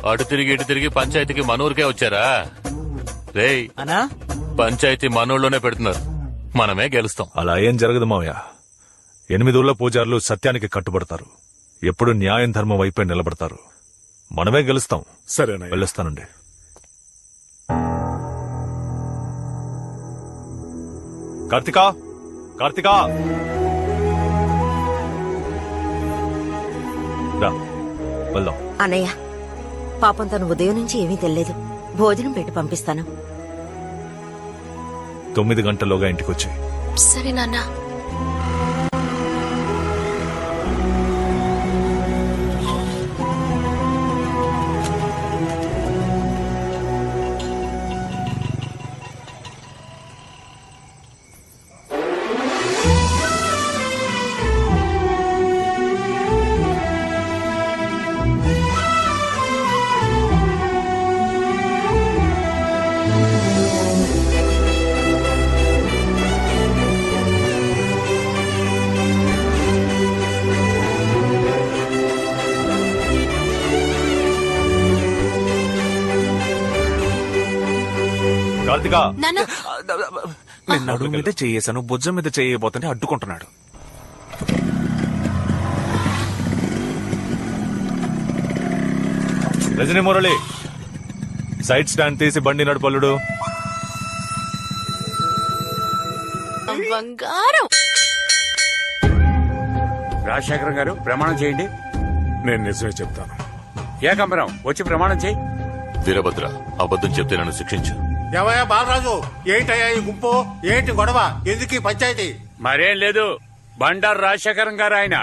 అటు తిరిగి ఇటు తిరిగి పంచాయతీకి మనూరికే వచ్చారా? రేయ్ అనా పంచాయతీ మనూర్లోనే పెడుతున్నారు, మనమే గెలుస్తాం. అలా ఏం జరగదు మావయ్య. 8 ఊళ్ళ పూజారులు సత్యానికి కట్టుబడతారు, ఎప్పుడు న్యాయం ధర్మం వైపే నిలబడతారు. మనమే గెలుస్తాం. సరేనా? వెళ్ళొస్తానండి. కార్తికా, కార్తికా, రా వెళ్దాం. అన్నయ్య, పాపం తను ఉదయం నుంచి ఏమీ తెలియదు. భోజనం పెట్టి పంపిస్తాను. 9 గంటల్లోగా ఇంటికొచ్చి. సరే నాన్న. కార్తికా, నాన్న నేను నడుము మీద చేయేశాను, భుజం మీద చేయబోతుంటే అడ్డుకుంటున్నాడు. రజనీ మురళి, సైడ్ స్టాండ్ తీసి బండి నడుపల్లుడు. బంగారం. రాజశేఖరం గారు ప్రమాణం చేయండి. నేను నిజమే చెప్తాను. ఏకాంబరం వచ్చి ప్రమాణం చేయి. వీరభద్ర, అబద్ధం చెప్తే నన్ను శిక్షించు. ఏమయ్యా బాలరాజు, ఏంటయ్యా ఈ గుంపు, ఏంటి గొడవ, ఎందుకు ఈ పంచాయతీ? మరేం లేదు, బండారు రాజశేఖరం గారు ఆయన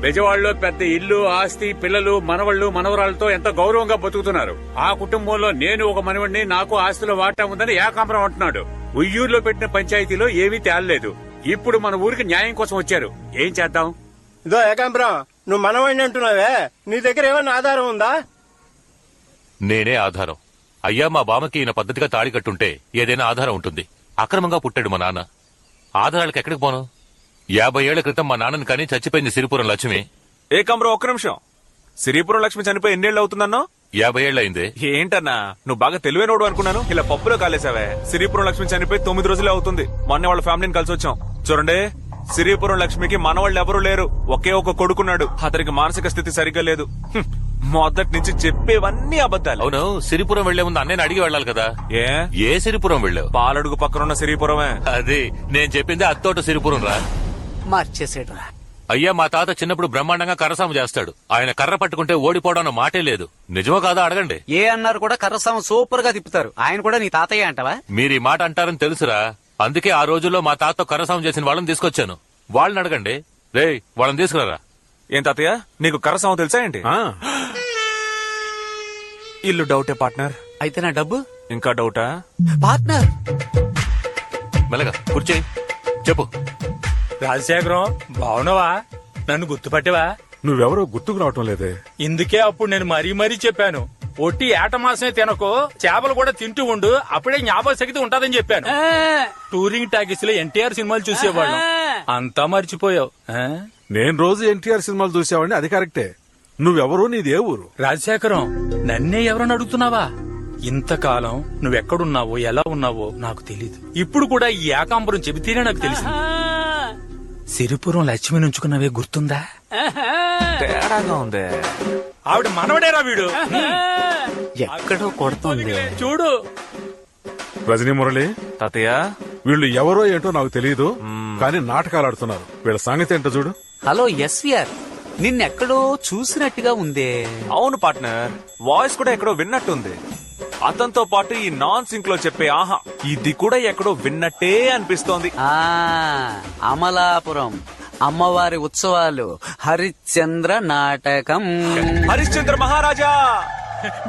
బెజవాడలో పెద్ద ఇల్లు, ఆస్తి, పిల్లలు, మనవళ్లు, మనవరాలతో ఎంతో గౌరవంగా బతుకుతున్నారు. ఆ కుటుంబంలో నేను ఒక మనవడిని, నాకు ఆస్తిలో వాటా ఉందని ఏకాంబరం అంటున్నాడు. ఉయ్యూరులో పెట్టిన పంచాయతీలో ఏమీ తేలలేదు. ఇప్పుడు మన ఊరికి న్యాయం కోసం వచ్చారు. ఏం చేద్దాం? ఇదో ఏకాంబరం, నువ్వు మనవాడిని అంటున్నావే, నీ దగ్గర ఏమన్నా ఆధారం ఉందా? నేనే ఆధారం. అయ్యా, మా బామకి ఈయన పద్ధతిగా తాళి కట్టుంటే ఏదైనా ఆధారం ఉంటుంది. అక్రమంగా పుట్టాడు మా నాన్న. ఆధారాలకు ఎక్కడికి పోను? 50 ఏళ్ల క్రితం మా నాన్నని కానీ చచ్చిపోయింది సిరిపురం లక్ష్మి. ఏకాంబరం ఒక్క నిమిషం. సిరిపురం లక్ష్మి చనిపోయి ఎన్నేళ్ళు అవుతుందన్నా? 50 ఏళ్ళు అయింది. ఏంటన్నా నువ్వు బాగా తెలివైనోడు అనుకున్నాను, ఇలా పప్పులో కాలేసావే. సిరిపురం లక్ష్మి చనిపోయి 9 రోజులే అవుతుంది. మొన్న వాళ్ళ ఫ్యామిలీని కలిసి వచ్చాం. చూడండి, సిరిపురం లక్ష్మికి మనవాళ్ళు ఎవరూ లేరు, ఒకే ఒక కొడుకున్నాడు. అతనికి మానసిక స్థితి సరిగ్గా లేదు. మొదటి నుంచి చెప్పేవన్నీ అబద్ధాలు. అవును, సిరిపురం వెళ్లే ముందు అన్నయ్యని అడిగి వెళ్ళాలి కదా. ఏ సిరిపురం వెళ్ళావు? పాలడుగు పక్కనున్న సిరిపురమే. అది నేను చెప్పింది అత్తోట సిరిపురం రా. మార్చేసేడు. అయ్యా, మా తాత చిన్నప్పుడు బ్రహ్మాండంగా కర్రసాము చేస్తాడు. ఆయన కర్ర పట్టుకుంటే ఓడిపోవడం అన్న మాటే లేదు. నిజమో కాదా అడగండి. ఏ అన్నారు కూడా కర్రసాము సూపర్ గా తిప్పుతారు. ఆయన కూడా నీ తాతయ్య అంటవా? మీరు ఈ మాట అంటారని తెలుసురా, అందుకే ఆ రోజుల్లో మా తాత కర్రసాము చేసిన వాళ్ళని తీసుకొచ్చాను. వాళ్ళని అడగండి. రేయ్, వాళ్ళని తీసుకురారా. ఏం తాతయ్య, నీకు కర్రసాము తెలుసా ఏంటి? ఇల్లు డౌటే పార్ట్నర్. అయితే నా డబ్బు ఇంకా డౌటా పార్ట్నర్? మెల్లగా కూర్చోయి, చెప్పు. రాజశేఖరం, బావునవా? నన్ను గుర్తుపట్టేవా? నువ్వెవరో గుర్తుకు రావటం లేదే. ఇందుకే అప్పుడు నేను మరీ చెప్పాను, ఒట్టి ఏట మాసమే తినకు, చేపలు కూడా తింటూ ఉండు, అప్పుడే జ్ఞాపక శక్తి ఉంటదని చెప్పాను. టూరింగ్ టాకీస్ లో ఎన్టీఆర్ సినిమాలు చూసేవాళ్ళం, అంతా మర్చిపోయావు. నేను రోజు ఎన్టీఆర్ సినిమాలు చూసేవాడిని, అది కరెక్టే. నువ్వెవరో, నీది ఏ ఊరు? రాజశేఖరం, నన్నే ఎవరని అడుగుతున్నావా? ఇంతకాలం నువ్వెక్కడున్నావో, ఎలా ఉన్నావో నాకు తెలీదు. ఇప్పుడు కూడా ఈ ఏకాంబరం చెబితేనే నాకు తెలిసింది. సిరిపురం లక్ష్మి నుంచుకున్నవే గుర్తుందా? తేడాగా ఉందే. ఆవిడ మనవడేరా వీడు. ఎక్కడో కొడుతుంది చూడు. రజనీ మురళి, తాతయ్య, వీళ్ళు ఎవరో ఏంటో నాకు తెలియదు, కానీ నాటకాలు ఆడుతున్నారు. వీళ్ళ సంగతి ఏంటో చూడు. హలో ఎస్విఆర్, నిన్నెక్కడో చూసినట్టుగా ఉందే. అవును పార్ట్నర్, వాయిస్ కూడా ఎక్కడో విన్నట్టుంది. అతనితో పాటు ఈ నాన్ సింక్ లో చెప్పే ఆహా, ఇది కూడా ఎక్కడో విన్నట్టే అనిపిస్తోంది. అమలాపురం అమ్మవారి ఉత్సవాలు, హరిశ్చంద్ర నాటకం. హరిశ్చంద్ర మహారాజా,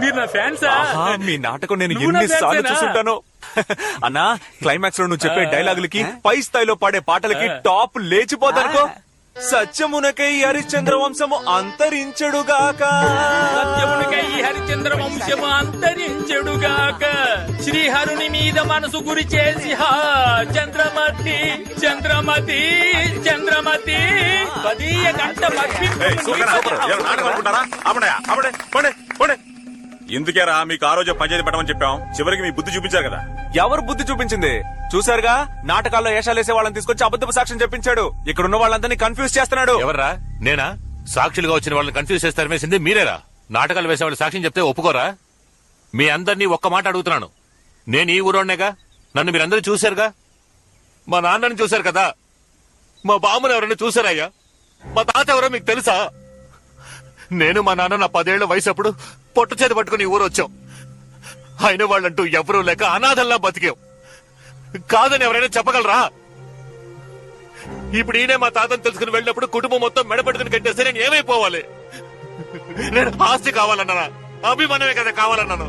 మీరు నా ఫ్యాన్సా? మీ నాటకం నేను ఎన్నిసార్లు చూసుంటాను. అన్నా, క్లైమాక్స్ లో నువ్వు చెప్పే డైలాగులకి, పై స్థాయిలో పాడే పాటలకి టాప్ లేచిపోతానుకో. సత్యమునకై హరిశ్చంద్ర వంశము అంతరించెడుగాక, సత్యమునకై హరిశ్చంద్ర వంశము అంతరించెడుగాక, శ్రీహరుని మీద మనసు గురి చేసి చంద్రమతి చంద్రమతి చంద్రమతి పదీయ గంట ఎందుకేరా మీకు ఆ రోజు పంచాయతీ పెట్టమని చెప్పాం, చివరికి మీ బుద్ధి చూపించారు కదా. ఎవరు బుద్ధి చూపించింది? చూసారుగా, నాటకాల్లో వేషాలేసే వాళ్ళని తీసుకొచ్చి అబద్ధపు సాక్ష్యం చెప్పించాడు. ఇక్కడ ఉన్న వాళ్ళందరినీ కన్ఫ్యూజ్ చేస్తున్నాడు. ఎవర్రా? నేనా? సాక్షులుగా వచ్చిన వాళ్ళని కన్ఫ్యూజ్ చేస్తారు వేసింది మీరేరా? నాటకాలు వేసే వాళ్ళు సాక్ష్యం చెప్తే ఒప్పుకోరా? మీ అందరినీ ఒక్క మాట అడుగుతున్నాను. నేను ఈ ఊరోనేగా, నన్ను మీరందరూ చూశారుగా. మా నాన్నని చూశారు కదా, మా బామ్మను ఎవరైనా చూశారయ్యా? మా తాత ఎవరో మీకు తెలుసా? నేను మా నాన్న నా 10 ఏళ్ల వయసు అప్పుడు పొట్ట చేతి పట్టుకుని ఊరు వచ్చాం. అయిన వాళ్ళంటూ ఎవరూ లేక అనాథల్లా బతికాం. కాదని ఎవరైనా చెప్పగలరా? ఇప్పుడు ఈయనే మా తాతను తెలుసుకుని వెళ్ళినప్పుడు కుటుంబం మొత్తం మెడపట్టుకుని కట్టేస్తే నేను ఏమైపోవాలి? నేను ఆస్తి కావాలన్నానా? అభిమానమే కదా కావాలన్నాను.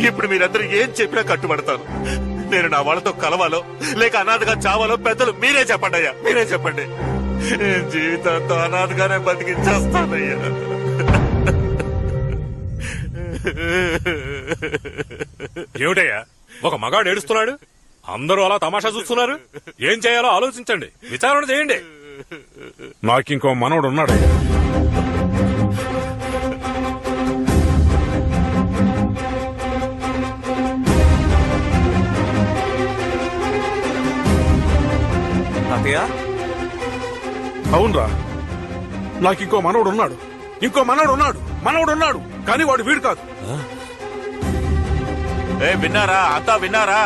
ఇప్పుడు మీరందరూ ఏం చెప్పినా కట్టుబడతాను. నేను నా వాళ్ళతో కలవాలో లేక అనాథగా చావాలో పెద్దలు మీరే చెప్పండి అయ్యా, మీరే చెప్పండి. జీవితంతో అనాథగానే బతికించేస్తానయ్యా. ఏమిటయ్యా ఒక మగాడు ఏడుస్తున్నాడు, అందరూ అలా తమాషా చూస్తున్నారు. ఏం చేయాలో ఆలోచించండి, విచారణ చేయండి. నాకింకో మనవడు ఉన్నాడయ్యా. తాతయ్య, అవునరా, నాకింకో మనవడు ఉన్నాడు. ఇంకో మనవడు ఉన్నాడు. కానీ వాడు వీడు కాదు. విన్నారా? అంతా విన్నారా?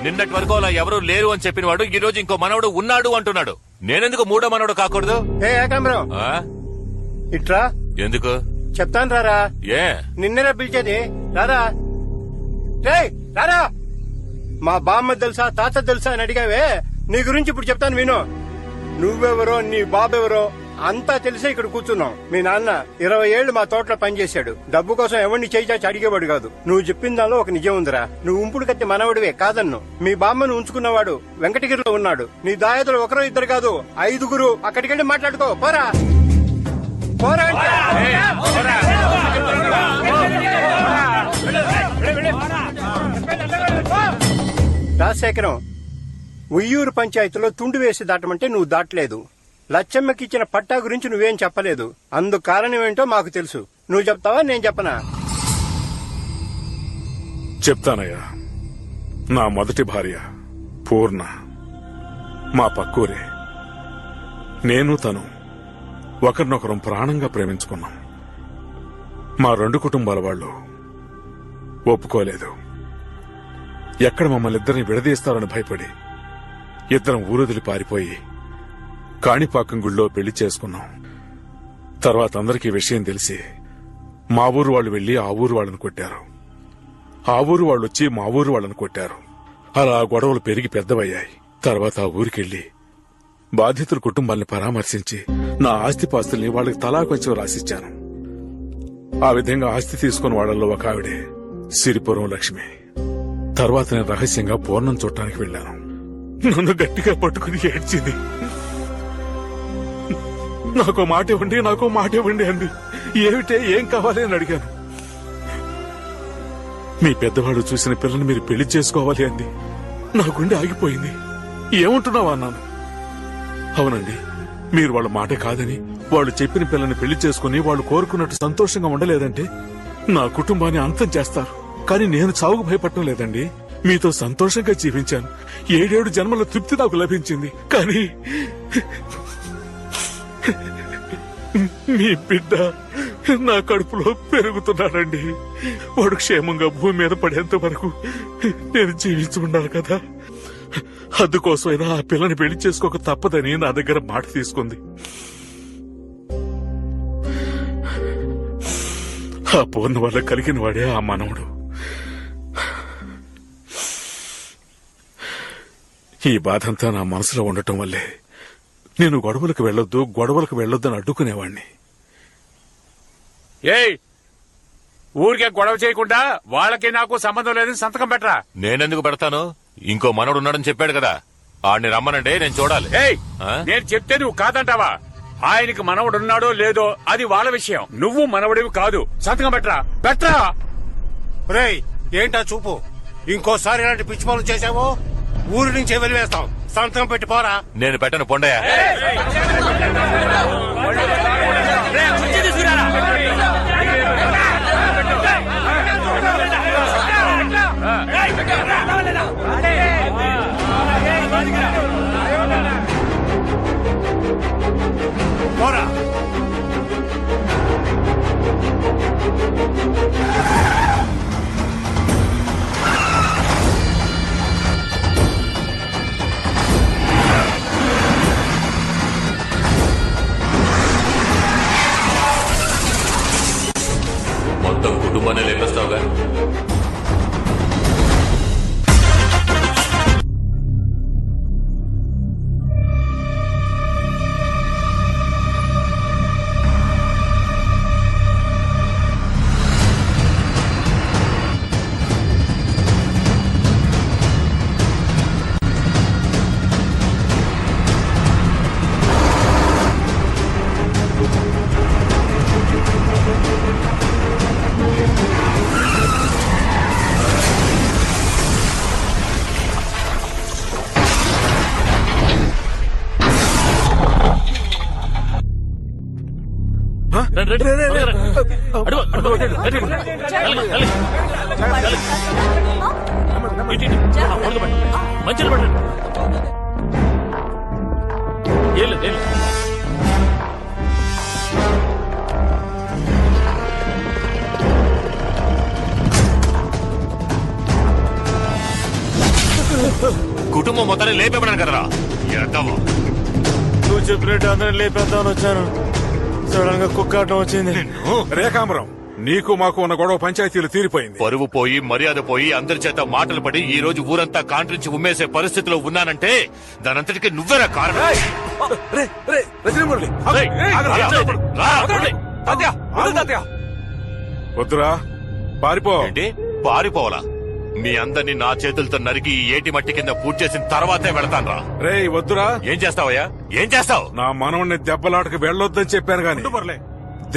నిన్నటి వరకు అలా ఎవరూ లేరు అని చెప్పిన వాడు ఈ రోజు ఇంకో మనవడు ఉన్నాడు అంటున్నాడు. నేనెందుకు మూడో మనవడు కాకూడదు? ఏకాంబరం, ఆ? ఇట్రా. ఎందుకు చెప్తాను రారా. ఏ నిన్నరా పిలిచేది? రారా రేయ్, రారా. మా బామ్మ తెలుసా, తాత తెలుసా అని అడిగావే, నీ గురించి ఇప్పుడు చెప్తాను విను. నువ్వెవరో, నీ బాబెవరో అంతా తెలిసే ఇక్కడ కూర్చున్నాం. మీ నాన్న 20 ఏళ్లు మా తోటలో పనిచేశాడు. డబ్బు కోసం ఎవరిని చేయి చాచి అడిగేవాడు కాదు. నువ్వు చెప్పిన దానిలో ఒక నిజం ఉందిరా. నువ్వు ఉంపుడు కత్తి మనవడివే కాదన్ను. మీ బామ్మను ఉంచుకున్నవాడు వెంకటగిరిలో ఉన్నాడు. నీ దాయదులు ఒకరో ఇద్దరు కాదు, 5గురు. అక్కడికెళ్ళి మాట్లాడుకో. పోరా పోరా రాజశేఖరం, ఉయ్యూరు పంచాయతీలో తుండు వేసి దాటమంటే నువ్వు దాటలేదు. లచ్చమ్మకిచ్చిన పట్టా గురించి నువ్వేం చెప్పలేదు. అందుకు కారణం ఏంటో మాకు తెలుసు. నువ్వు చెప్తావా, నేను చెప్పనా? చెప్తానయ్యా. నా మొదటి భార్య పూర్ణ మా పక్కూరే. నేను తను ఒకరినొకరం ప్రాణంగా ప్రేమించుకున్నాం. మా 2 కుటుంబాల వాళ్ళు ఒప్పుకోలేదు. ఎక్కడ మమ్మల్ని ఇద్దరిని విడదీస్తారని భయపడి ఇద్దరం ఊరొదిలి పారిపోయి కాణిపాకం గుళ్ళో పెళ్లి చేసుకున్నాం. తర్వాత అందరికీ విషయం తెలిసి మా ఊరు వాళ్ళు వెళ్లి ఆ ఊరు వాళ్ళని కొట్టారు. ఆ ఊరు వాళ్ళు వచ్చి మా ఊరు వాళ్ళని కొట్టారు. అలా గొడవలు పెరిగి పెద్దవయ్యాయి. తర్వాత ఆ ఊరికెళ్లి బాధితుల కుటుంబాల్ని పరామర్శించి నా ఆస్తిపాస్తుల్ని వాళ్ళకి తలా కొంచెం రాసిచ్చాను. ఆ విధంగా ఆస్తి తీసుకున్న వాళ్ళల్లో ఒక ఆవిడే సిరిపురం లక్ష్మి. తర్వాత నేను రహస్యంగా పూర్ణం చూడటానికి వెళ్లాను. నన్ను గట్టిగా పట్టుకుని ఏడ్చింది. నాకో మాట ఇవ్వండి అంది. ఏమిటే, ఏం కావాలి అని అడిగాను. మీ పెద్దవాడు చూసిన పిల్లని మీరు పెళ్లి చేసుకోవాలి అంది. నా గుండె ఆగిపోయింది. ఏమంటున్నావా అన్నాను. అవునండి, మీరు వాళ్ళ మాట కాదని, వాళ్ళు చెప్పిన పిల్లని పెళ్లి చేసుకుని వాళ్ళు కోరుకున్నట్టు సంతోషంగా ఉండలేదంటే నా కుటుంబాన్ని అంతం చేస్తారు. కానీ నేను చావుకు భయపడటం లేదండి. మీతో సంతోషంగా జీవించాను. 7 జన్మల తృప్తి నాకు లభించింది. కానీ మీ బిడ్డ నా కడుపులో పెరుగుతున్నాడండి. వాడు క్షేమంగా భూమి మీద పడేంత వరకు నేను జీవించి ఉండాలి కదా. అందుకోసమైనా ఆ పిల్లని పెళ్లి చేసుకోక తప్పదని నా దగ్గర మాట తీసుకుంది. ఆ పూర్ణ వల్ల కలిగిన వాడే ఆ మనవడు. ఈ బాధంతా నా మనసులో ఉండటం వల్లే నేను గొడవలకు వెళ్ళొద్దు అని అడ్డుకునేవాణ్ణి. ఏయ్, ఊరికే గొడవ చేయకుండా వాళ్ళకి నాకు సంబంధం లేదని సంతకం పెట్టరా. నేనెందుకు పెడతాను? ఇంకో మనవడు ఉన్నాడని చెప్పాడు కదా, ఆడిని రమ్మనంటే నేను చూడాలి. ఏయ్, ఆ? నేను చెప్తే నువ్వు కాదంటావా? ఆయనకి మనవడున్నాడో లేదో అది వాళ్ళ విషయం. నువ్వు మనవడివి కాదు. సంతకం పెట్టరా. రేయ్, ఏంటా చూపు? ఇంకోసారి ఇలాంటి పిచ్చి పనులు చేసావో ఊరి నుంచి వెలివేస్తాం. సంతకం పెట్టి పోరా. నేను పెట్టను, పొండయ్య. పోరా. మొత్తం కుటుంబాన్ని లేపేస్తావుగా. మంచిగా పడండి. కుటుంబం మొత్తాన్ని లేపేమన్నాను కదరా. ఎడతావా? నువ్వు చెప్పినట్టు అందరిని లేపేద్దామని వచ్చాను. సడన్ గా కుక్కాటం వచ్చింది. రేఖాంబరం, నీకు మాకు ఉన్న గొడవ పంచాయతీలు తీరిపోయింది. పరువు పోయి మర్యాద పోయి అందరి చేత మాటలు పడి ఈ రోజు ఊరంతా కాంట్రించి ఉమ్మేసే పరిస్థితిలో ఉన్నానంటే దానంతటికి నువ్వేరా కారణం. వద్దురా, పారిపో. ఏంటి పారిపోవాలా? మీ అందరినీ నా చేతులతో నరికి ఈ ఏటి మట్టి కింద పూర్తి చేసిన తర్వాతే వెళతాన్రా. రేయ్ వద్దురా. ఏం చేస్తావయ్యా? ఏం చేస్తావు? నా మనవణ్ణి దెబ్బలాటకు వెళ్ళొద్దని చెప్పాను గాని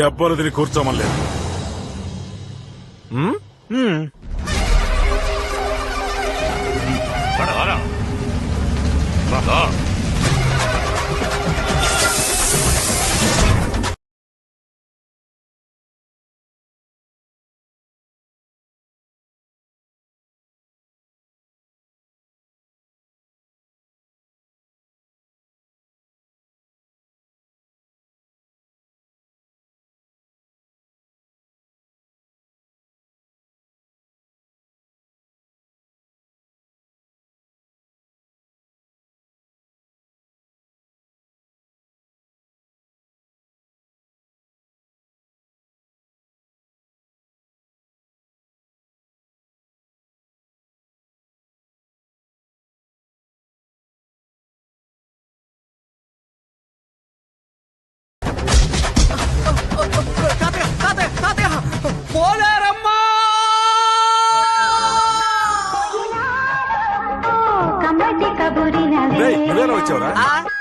దెబ్బలు తిని కూర్చోమలేదు.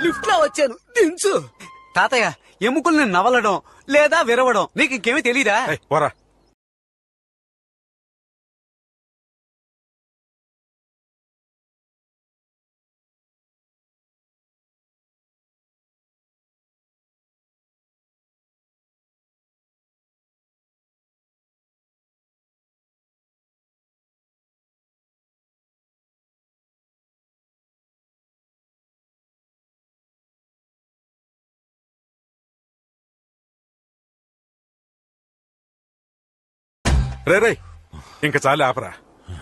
లిఫ్ట్ లో వచ్చాను, దించు. తాతయ్య, ఎముకల్ని నవలడం లేదా విరవడం నీకు ఇంకేమీ తెలీదా? పోరా. రే ఇంకా చాలే ఆపరా.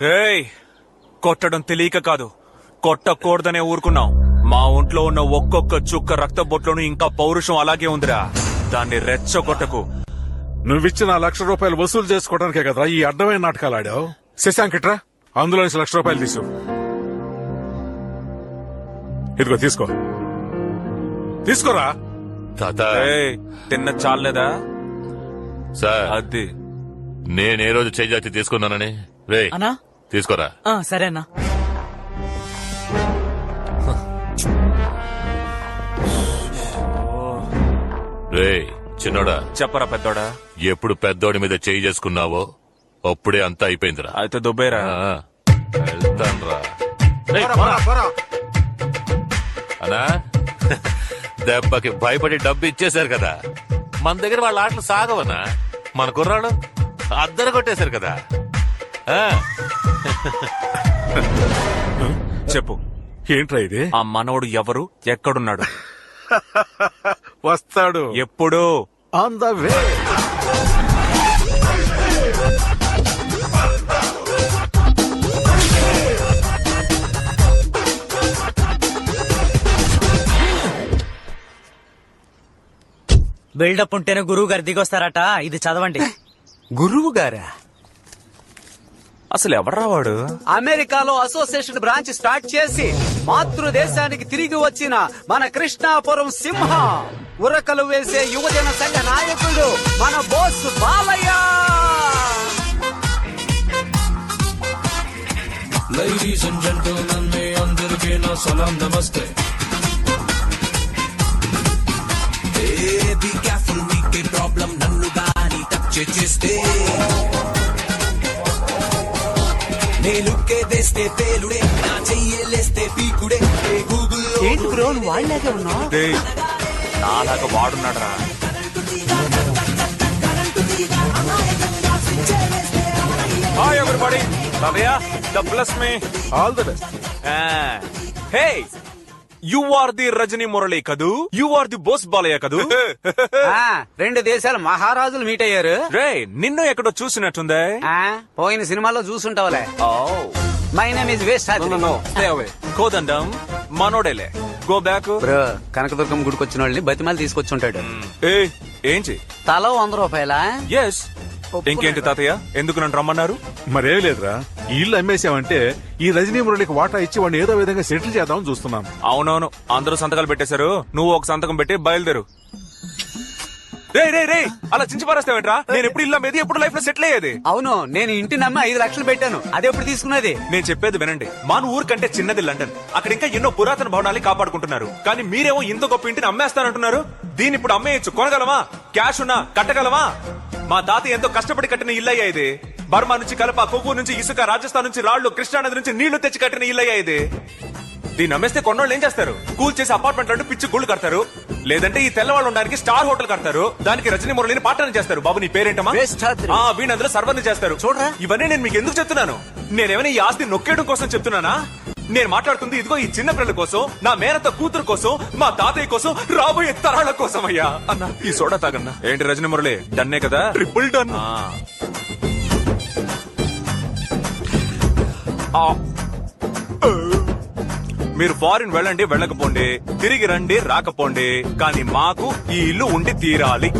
రేయ్, కొట్టడం తెలియక కాదు, కొట్టకూడదనే ఊరుకున్నాం. మా ఒంట్లో ఉన్న ఒక్కొక్క చుక్క రక్త బొట్లోనూ ఇంకా పౌరుషం అలాగే ఉందిరా. దాన్ని రెచ్చగొట్టకు. నువ్విచ్చిన ₹1,00,000 వసూలు చేసుకోవడానికే కదరా ఈ అడ్డమైన నాటకాలు ఆడావు. శశాంకిట్రా, అందులో నుంచి ₹1,00,000 తీసు. ఇదిగో తీసుకో, తీసుకోరా. తాత, తిన్న చాలేదా? సార్, అది నేనే రోజు చేజాతి తీసుకున్నానని రే అన్నా తీసుకోరా. సరే అన్నా. రే చిన్నోడా, చెప్పరా పెద్దోడా. ఎప్పుడు పెద్దోడి మీద చేయి చేసుకున్నావో అప్పుడే అంతా అయిపోయిందిరా. అయితే దుబ్బేరా. వెళ్తాన్రా. అనా దెబ్బకి భయపడి డబ్బు ఇచ్చేశారు కదా, మన దగ్గర వాళ్ళ ఆటలు సాగవనా? మన కుర్రాడు అద్దరు కొట్టేశారు కదా. చెప్పు, ఏంట్రా ఇది? ఆ మనవడు ఎవరు, ఎక్కడున్నాడు? వస్తాడు. ఎప్పుడు? On the way. బిల్డప్ ఉంటేనే గురువు గారు దిగొస్తారట. ఇది చదవండి. గురువు గారా? అసలు ఎవర్రా వాడు? అమెరికాలో అసోసియేషన్ బ్రాంచ్ స్టార్ట్ చేసి మాతృదేశానికి తిరిగి వచ్చిన మన కృష్ణాపురం సింహ, ఉరకలు వేసే యువజన సంఘ నాయకుడు మన Bose Balayya. Ladies and gentlemen, మీ అందరికీ నా సలాం నమస్తే. బీ కేర్ఫుల్, మీకే ప్రాబ్లం నన్ను గాని టచ్ చేస్తే నేలుక్కేదేస్తే పేలుడే, నా చెయ్యేలేస్తే పీకుడే. గూగుల్లో ఏంటి బ్రో నువ్వు వాళ్ళలాగే ఉన్నావు? డేయ్, నాలాగా వాడున్నాడ్రా. Hi everybody, Babayya the bless me. All the best. Hey, you are the Rajini Murali కదూ? You are the boss Balayya కదూ? రెండు దేశాల మహారాజులు మీట్ అయ్యారు. రే, నిన్ను ఎక్కడో చూసినట్టుందే. పోయిన సినిమాలో చూసుంటావులే. My name is waste. Kodandam మనోడేలే. Go back. బ్రో, కనకదుర్గం గుడికి వచ్చిన వాళ్ళని బతిమాలు తీసుకొచ్చుంటాడు. ఏంటి? తలో 100 రూపాయలా? ఎస్. ఇంకేంటి తాతయ్య, ఎందుకు నన్ను రమ్మన్నారు? మరేం లేదురా, ఈ ఇల్లు అమ్మేసామంటే ఈ రజనీ మురళికి వాటా ఇచ్చి వాడిని ఏదో విధంగా సెటిల్ చేద్దామని చూస్తున్నాం. అవునవును, అందరూ సంతకాలు పెట్టేశారు. నువ్వు ఒక సంతకం పెట్టి బయలుదేరు. రే రే రే, అలా చించి పారేస్తావేంట్రా? నేను ఎప్పుడు ఇల్లు అమ్మేది, ఎప్పుడు లైఫ్ లో సెటిల్ అయ్యేది. అవును, నేను ఇంటి నమ్మి 5 లక్షలు పెట్టాను. అది ఎప్పుడు తీసుకున్నది? నేను చెప్పేది వినండి. మన ఊరు కంటే చిన్నది లండన్. అక్కడ ఇంకా ఎన్నో పురాతన భవనాలు కాపాడుకుంటున్నారు. కానీ మీరేమో ఇంత గొప్ప ఇంటిని అమ్మేస్తానంటున్నారు. దీన్ని ఇప్పుడు అమ్మేయచ్చు. కొనగలమా? క్యాష్ ఉన్నా కట్టగలమా? మా తాత ఎంతో కష్టపడి కట్టిన ఇల్లయ్యా ఇది. బర్మా నుంచి కలప, కొవ్వూరు నుంచి ఇసుక, రాజస్థాన్ నుంచి రాళ్లు, కృష్ణానది నుంచి నీళ్లు తెచ్చి కట్టిన ఇల్లయ్యా ఇది. దీన్ని అమ్మేస్తే కొన్నోళ్ళు ఏం చేస్తారు? కూల్ చేసి అపార్ట్మెంట్ అంటూ పిచ్చి గుళ్ళు కడతారు. లేదంటే ఈ తెల్లవాళ్ళు ఉండడానికి స్టార్ హోటల్ కడతారు. దానికి రజనీ మురళిని పాటన చేస్తారు. బాబు నీ పేరేంటమా? వీణందరూ సర్వర్ని చేస్తారు. చూడరా, ఇవన్నీ నేను మీకు ఎందుకు చెప్తున్నాను? నేనేమైనా ఈ ఆస్తి నొక్కేయడం కోసం చెప్తున్నానా? నేను మాట్లాడుతుంది ఇదిగో ఈ చిన్న పిల్లల కోసం, నా మేనత్త కూతురు కోసం, మా తాతయ్య కోసం, రాబోయే తరాల కోసం. అయ్యా అన్న, ఈ సోడా తాగన్నా. ఏంటి రజనీ మురళి, డన్నే కదా? Triple done. మీరు ఫారిన్ వెళ్ళండి, వెళ్ళకపోండి, తిరిగి రండి, రాకపోండి, కానీ మాకు ఈ ఇల్లు ఉండి తీరాలి.